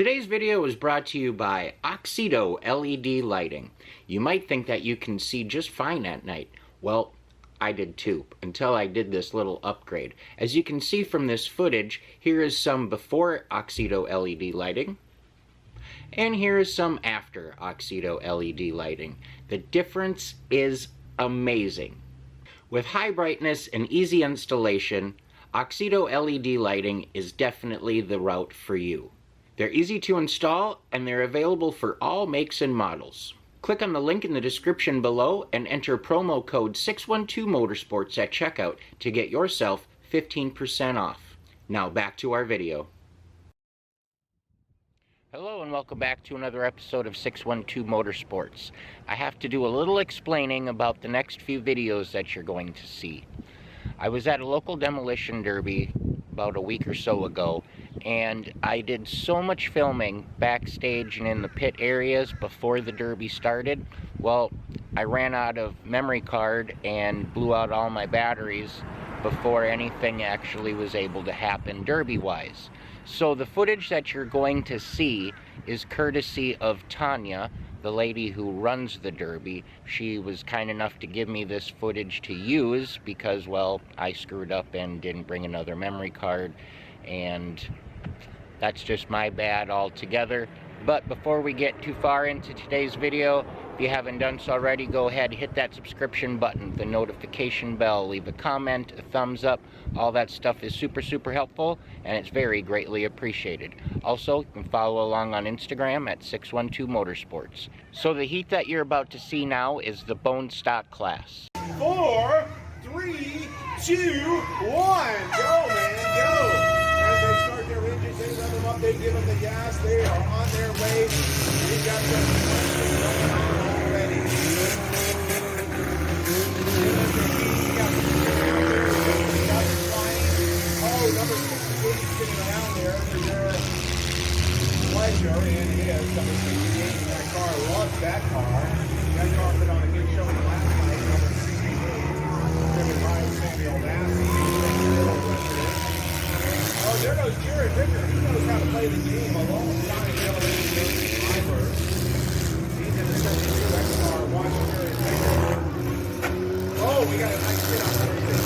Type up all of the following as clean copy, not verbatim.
Today's video is brought to you by Oxido LED lighting. You might think that you can see just fine at night. Well, I did too, until I did this little upgrade. As you can see from this footage, here is some before Oxido LED lighting, and here is some after Oxido LED lighting. The difference is amazing. With high brightness and easy installation, Oxido LED lighting is definitely the route for you. They're easy to install, and they're available for all makes and models. Click on the link in the description below and enter promo code 612motorsports at checkout to get yourself 15% off. Now back to our video. Hello and welcome back to another episode of 612 Motorsports. I have to do a little explaining about the next few videos that you're going to see. I was at a local demolition derby about a week or so ago, and I did so much filming backstage and in the pit areas before the derby started. Well, I ran out of memory card and blew out all my batteries before anything actually was able to happen derby-wise. So the footage that you're going to see is courtesy of Tanya, the lady who runs the derby. She was kind enough to give me this footage to use because, well, I screwed up and didn't bring another memory card, and that's just my bad altogether. But before we get too far into today's video, if you haven't done so already, go ahead, hit that subscription button, the notification bell, leave a comment, a thumbs up. All that stuff is super helpful, and it's very greatly appreciated. Also, you can follow along on Instagram at 612 Motorsports. So the heat that you're about to see now is the bone stock class. 4, 3, 2, 1, go man, go! As they start their engines, they rev them up, they give them the gas, they are on their way. We've got some going on already. Oh, number 68 sitting around there for your pleasure, and it is. Number 68 in that car, loves that car. That car put on a good showing last night. Number 68, driven by Samuel Massey. Oh, there goes Jared Ricker. He knows how to play the game alongside the other drivers. He's in the 72 X car. Watch Jared Ricker. Oh, we got a nice hit on everything.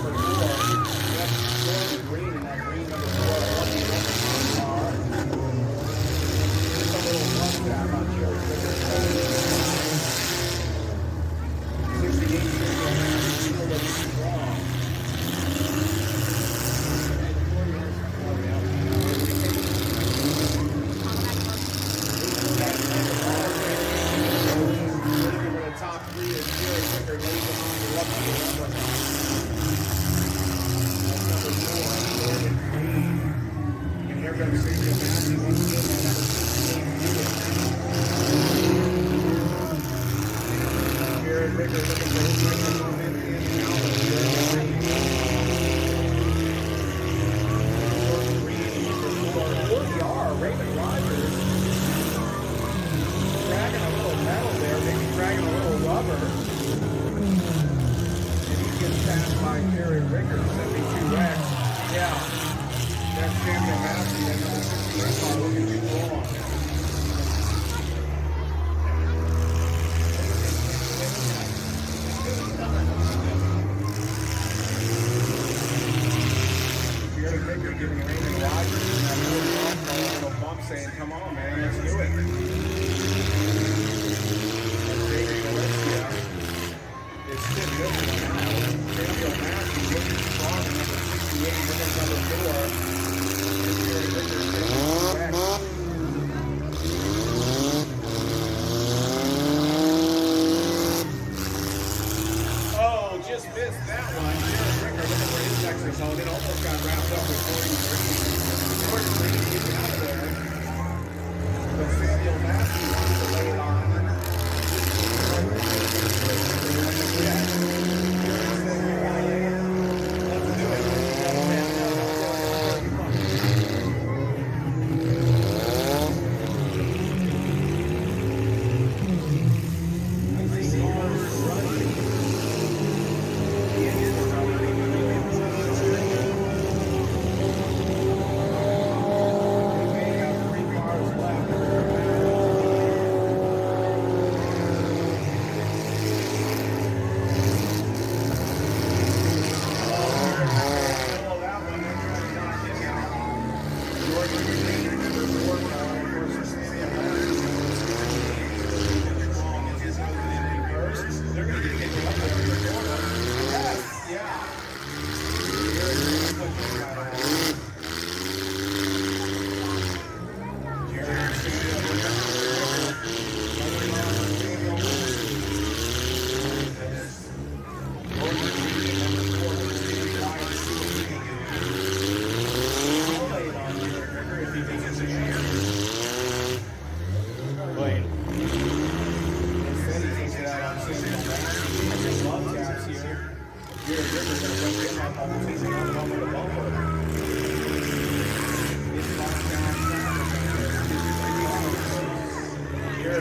number 4. That's Gordon Green in that green number 4. Lucky number car. Just a little one tap on Jerry Ricker. 68 people that are strong. Top 3 is Jerry Ricker, leading on the lucky number. That's number 4, Gordon Green. And here comes Samuel Matthew once again, that number 16 Jerry Ricker looking for his record moment in the out. Gordon Green, number 4. Where we are, Raymond Rogers. Dragging a little metal there, maybe dragging a little rubber. And he gets passed by Jerry Ricker, 72X. Yeah. That's Samuel Matthew, that number 68 car looking too long. Jerry Ricker giving Raymond Rogers that little bump saying, come on, man, let's do it. It's still good for now. Samuel Matthews looking strong at number 68, looking at number 4. And Jerry Ricker back. Oh, just missed that one. Jerry Ricker looking for his exit zone. It almost got wrapped up with Gordon Green. Gordon Green getting out of there. But Samuel Matthews wants to lay it on.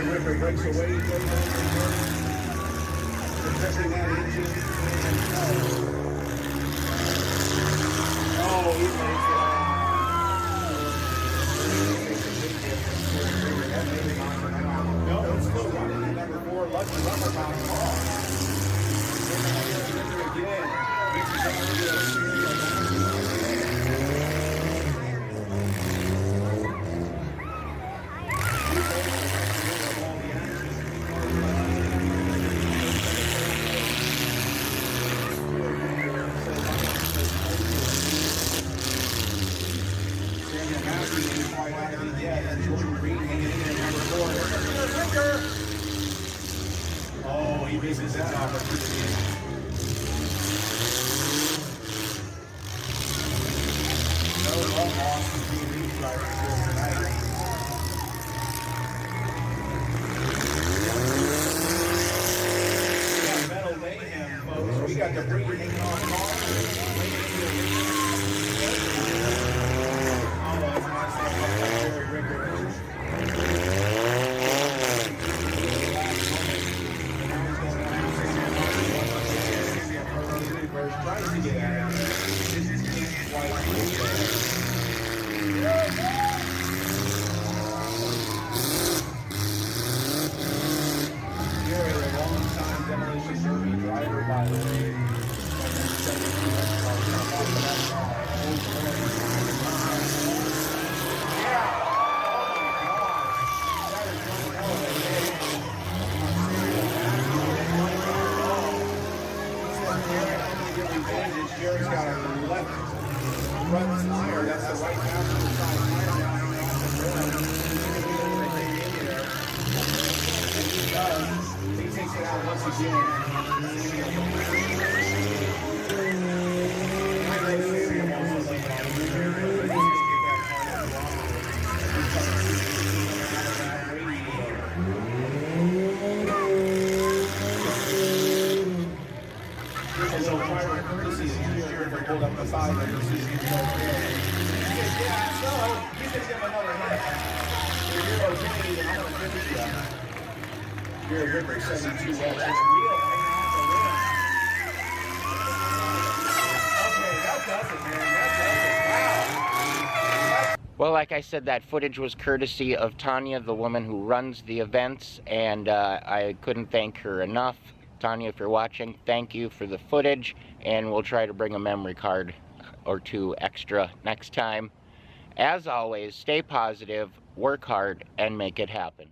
Ricker breaks away, goes over protecting that engine. Oh, he makes it. No, it's still running at number 4, Lucky Rubber Bound car. Again. Oh, he misses that opportunity. No long loss to TV drivers here tonight. We got metal mayhem, folks. We got debris hanging off cars. Oh, that's nice. Jerry Ricker. Tries to get out of there. Jerry, a long-time demolition derby driver, by the way. does, he takes it out once again. And so driver courtesy is easier if they hold up the side and you see it's okay. Yeah, so he's going to give him another hit. If you're okay, then I'm going to finish you. You're a Ripper 72 West. It's real hang off the rim. Okay, that does it, man. That does it. Wow. Well, like I said, that footage was courtesy of Tanya, the woman who runs the events, and I couldn't thank her enough. Tanya, if you're watching, thank you for the footage, and we'll try to bring a memory card or two extra next time. As always, stay positive, work hard, and make it happen.